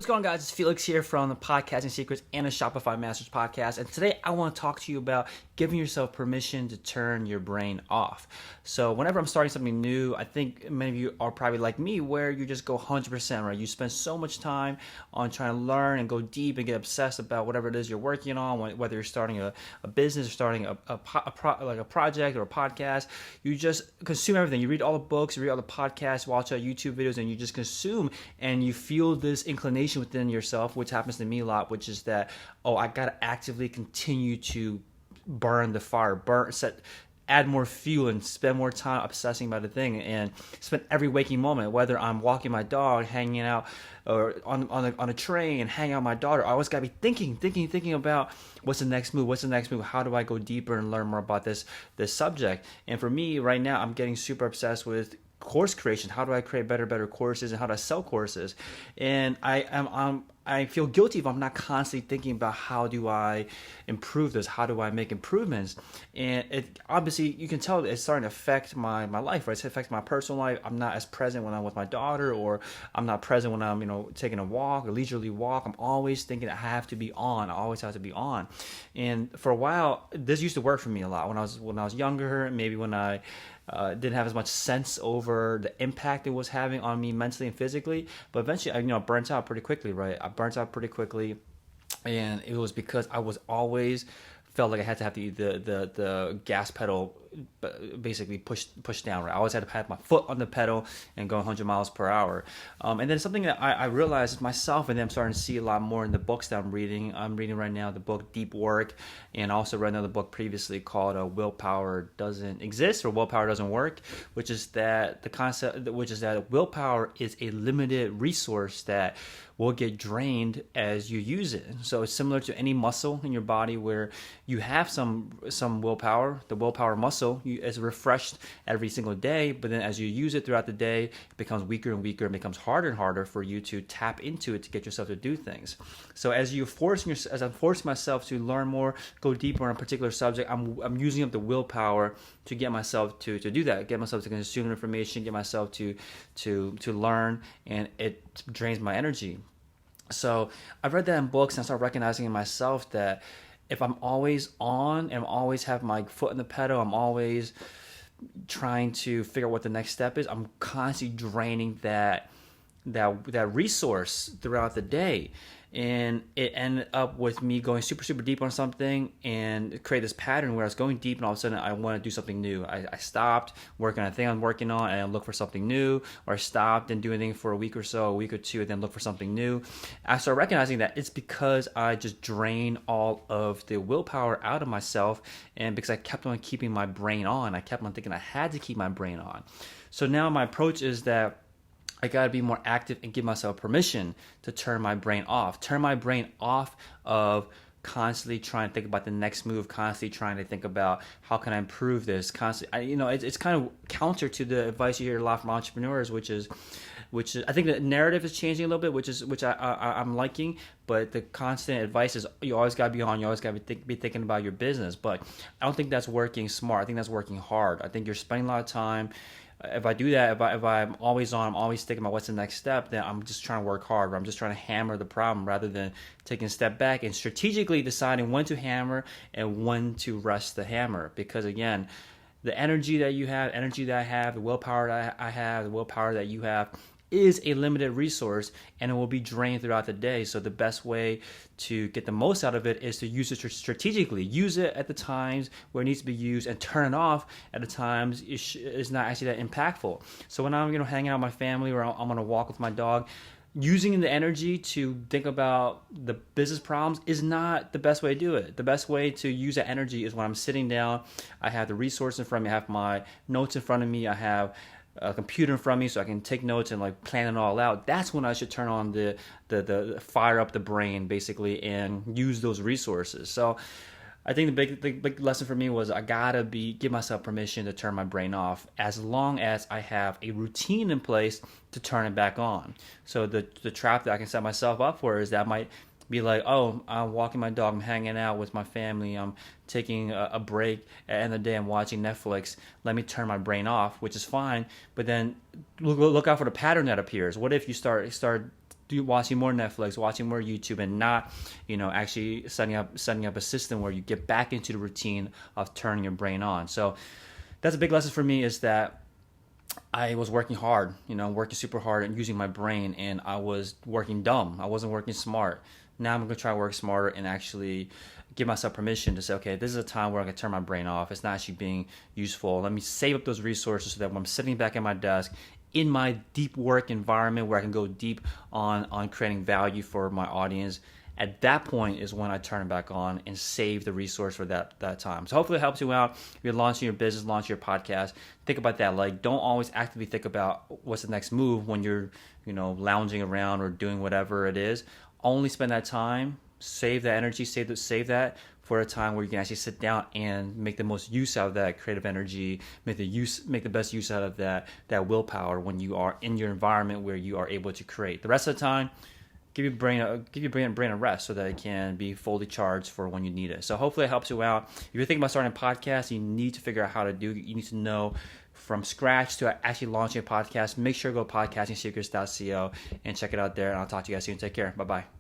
What's going on, guys? It's Felix here from the Podcasting Secrets and the Shopify Masters podcast. And today I want to talk to you about giving yourself permission to turn your brain off. So whenever I'm starting something new, I think many of you are probably like me where you just go 100%, right? You spend so much time on trying to learn and go deep and get obsessed about whatever it is you're working on, whether you're starting a business or starting a project or a podcast. You just consume everything. You read all the books, you read all the podcasts, watch all YouTube videos, and you just consume, and you feel this inclination within yourself, which happens to me a lot, which is that, I got to actively continue to burn the fire, add more fuel and spend more time obsessing about a thing, and spend every waking moment, whether I'm walking my dog, hanging out, or on a train and hanging out with my daughter. I always got to be thinking about what's the next move, how do I go deeper and learn more about this subject. And for me right now, I'm getting super obsessed with course creation. How do I create better courses, and how do I sell courses? And I feel guilty if I'm not constantly thinking about how do I improve this, how do I make improvements. And it obviously, you can tell it's starting to affect my life, right? It's affecting my personal life. I'm not as present when I'm with my daughter, or I'm not present when I'm taking a walk, a leisurely walk. I'm always thinking I have to be on. I always have to be on. And for a while, this used to work for me a lot when I was younger, maybe when I didn't have as much sense over the impact it was having on me mentally and physically. But eventually, I burnt out pretty quickly, right? I burnt out pretty quickly, and it was because I was always felt like I had to have the gas pedal basically pushed down, right? I always had to have my foot on the pedal and go 100 miles per hour. And then something that I realized myself, and then I'm starting to see a lot more in the books that I'm reading. I'm reading right now the book Deep Work, and also read another book previously called Willpower Doesn't Exist, or Willpower Doesn't Work, which is that willpower is a limited resource that will get drained as you use it. So it's similar to any muscle in your body where you have some willpower. The willpower muscle is refreshed every single day, but then as you use it throughout the day, it becomes weaker and weaker, and becomes harder and harder for you to tap into it to get yourself to do things. So as I'm forcing myself to learn more, go deeper on a particular subject, I'm using up the willpower to get myself to do that, get myself to consume information, get myself to learn, and it drains my energy. So I've read that in books, and I started recognizing in myself that if I'm always on and I'm always have my foot in the pedal, I'm always trying to figure out what the next step is, I'm constantly draining that resource throughout the day. And it ended up with me going super deep on something and create this pattern where I was going deep, and all of a sudden I want to do something new. I stopped working on a thing I'm working on and I look for something new, or I stopped and do anything for a week or two, and then look for something new. I started recognizing that it's because I just drain all of the willpower out of myself, and because I kept on keeping my brain on. I kept on thinking I had to keep my brain on. So now my approach is that I gotta be more active and give myself permission to turn my brain off. Turn my brain off of constantly trying to think about the next move, constantly trying to think about how can I improve this. It's kind of counter to the advice you hear a lot from entrepreneurs, which is I think the narrative is changing a little bit, which I'm liking. But the constant advice is you always gotta be on, you always gotta be thinking about your business. But I don't think that's working smart. I think that's working hard. I think you're spending a lot of time. If I do that, if I'm always on, I'm always thinking about what's the next step, then I'm just trying to work hard, or I'm just trying to hammer the problem rather than taking a step back and strategically deciding when to hammer and when to rest the hammer. Because again, the energy that you have, energy that I have, the willpower that I have, the willpower that you have is a limited resource, and it will be drained throughout the day. So the best way to get the most out of it is to use it strategically. Use it at the times where it needs to be used, and turn it off at the times it's not actually that impactful. So when I'm hanging out with my family, or I'm on a walk with my dog, using the energy to think about the business problems is not the best way to do it. The best way to use that energy is when I'm sitting down, I have the resource in front of me, I have my notes in front of me, I have a computer in front of me so I can take notes and plan it all out. That's when I should turn on the fire up the brain basically and use those resources. So I think the big lesson for me was I gotta give myself permission to turn my brain off, as long as I have a routine in place to turn it back on. So the trap that I can set myself up for is that I might be like, I'm walking my dog, I'm hanging out with my family, I'm taking a break, at the end of the day I'm watching Netflix. Let me turn my brain off, which is fine, but then look out for the pattern that appears. What if you start watching more Netflix, watching more YouTube, and not, actually setting up a system where you get back into the routine of turning your brain on. So that's a big lesson for me, is that I was working hard, working super hard and using my brain, and I was working dumb. I wasn't working smart. Now I'm going to try to work smarter and actually give myself permission to say, okay, this is a time where I can turn my brain off. It's not actually being useful. Let me save up those resources so that when I'm sitting back at my desk in my deep work environment where I can go deep on creating value for my audience, at that point is when I turn it back on and save the resource for that time. So hopefully it helps you out. If you're launching your business, launching your podcast, think about that. Like, don't always actively think about what's the next move when you're, lounging around or doing whatever it is. Only spend that time, save that energy, save that for a time where you can actually sit down and make the most use out of that creative energy, make the best use out of that willpower when you are in your environment where you are able to create. The rest of the time, give your brain a rest so that it can be fully charged for when you need it. So hopefully it helps you out. If you're thinking about starting a podcast, you need to figure out how to do it. You need to know from scratch to actually launching a podcast. Make sure to go to podcastingsecrets.co and check it out there. And I'll talk to you guys soon. Take care. Bye-bye.